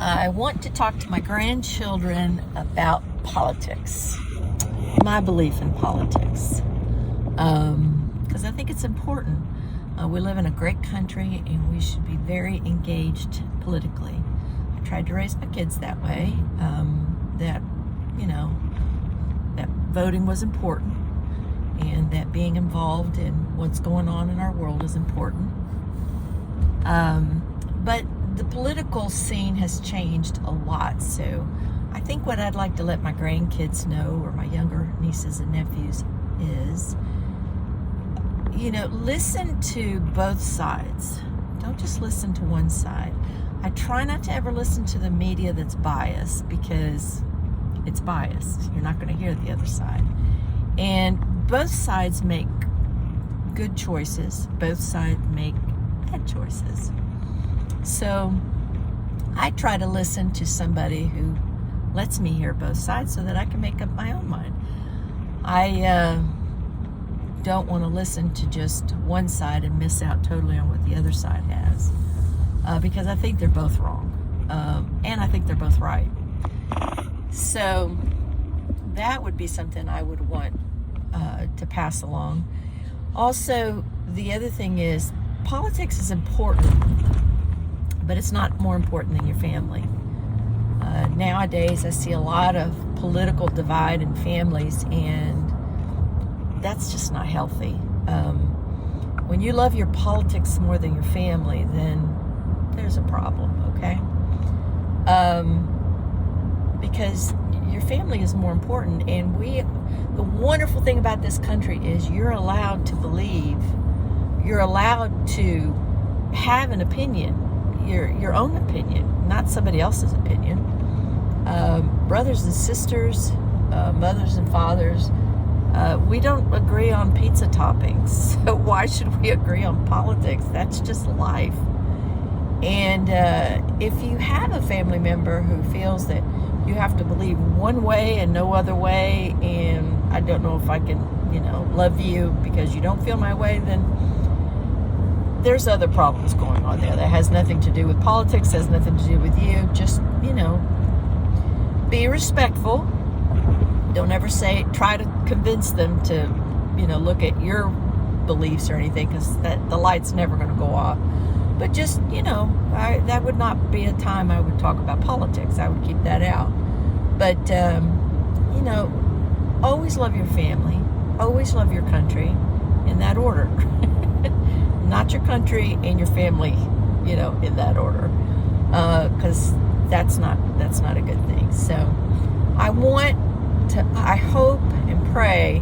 I want to talk to my grandchildren about politics, my belief in politics, because I think it's important. We live in a great country and we should be very engaged politically. I tried to raise my kids that way, that voting was important and that being involved in what's going on in our world is important. But the political scene has changed a lot, so I think what I'd like to let my grandkids know, or my younger nieces and nephews, is, listen to both sides. Don't just listen to one side. I try not to ever listen to the media that's biased, because it's biased. You're not going to hear the other side. And both sides make good choices. Both sides make bad choices. So I try to listen to somebody who lets me hear both sides so that I can make up my own mind. I don't want to listen to just one side and miss out totally on what the other side has, because I think they're both wrong, and I think they're both right. So that would be something I would want to pass along. Also, the other thing is, politics is important, but it's not more important than your family. Nowadays, I see a lot of political divide in families, and that's just not healthy. When you love your politics more than your family, then there's a problem, okay? Because your family is more important, and the wonderful thing about this country is you're allowed to believe, you're allowed to have an opinion, your own opinion, not somebody else's opinion. Brothers and sisters, mothers and fathers, we don't agree on pizza toppings, so why should we agree on politics? That's just life. And if you have a family member who feels that you have to believe one way and no other way, and I don't know if I can, love you because you don't feel my way, then there's other problems going on there. That has nothing to do with politics, has nothing to do with you. Just, be respectful. Don't ever try to convince them to, look at your beliefs or anything, because the light's never going to go off. But just, that would not be a time I would talk about politics. I would keep that out. But, always love your family. Always love your country, in that order. Not your country and your family, in that order. Because that's not a good thing. So I hope and pray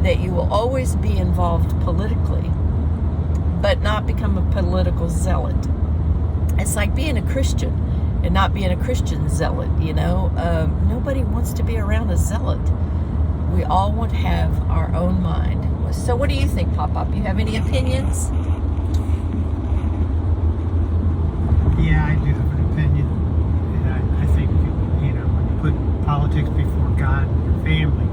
that you will always be involved politically, but not become a political zealot. It's like being a Christian and not being a Christian zealot, Nobody wants to be around a zealot. We all want to have our own mind. So what do you think, Pop-Up? You have any opinions? Yeah, I do have an opinion. And I think, when you put politics before God and your family,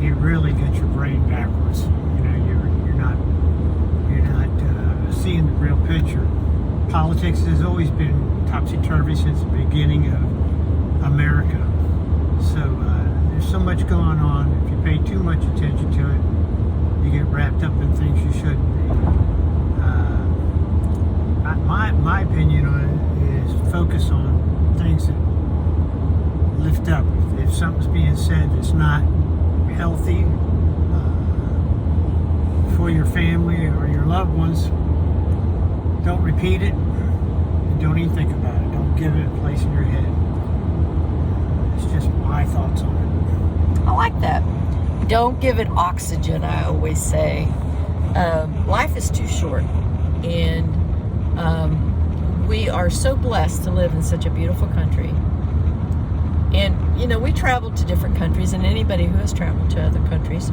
you really get your brain backwards. You're not seeing the real picture. Politics has always been topsy-turvy since the beginning of America. So there's so much going on. If you pay too much attention to it, you get wrapped up in things you shouldn't be. My opinion on it is focus on things that lift up. If something's being said that's not healthy for your family or your loved ones, don't repeat it, and don't even think about it. Don't give it a place in your head. It's just my thoughts on it. I like that. Don't give it oxygen, I always say. Life is too short, and we are so blessed to live in such a beautiful country. And, we travel to different countries, and anybody who has traveled to other countries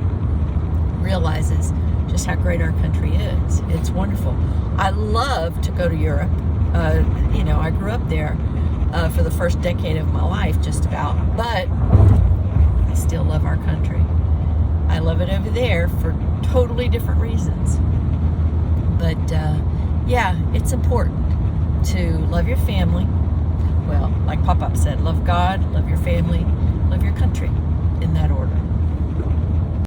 realizes just how great our country is. It's wonderful. I love to go to Europe. I grew up there for the first decade of my life, just about, but I still love our country. I love it over there for totally different reasons. But yeah, it's important to love your family, like Pop-Up said, love God, love your family, love your country.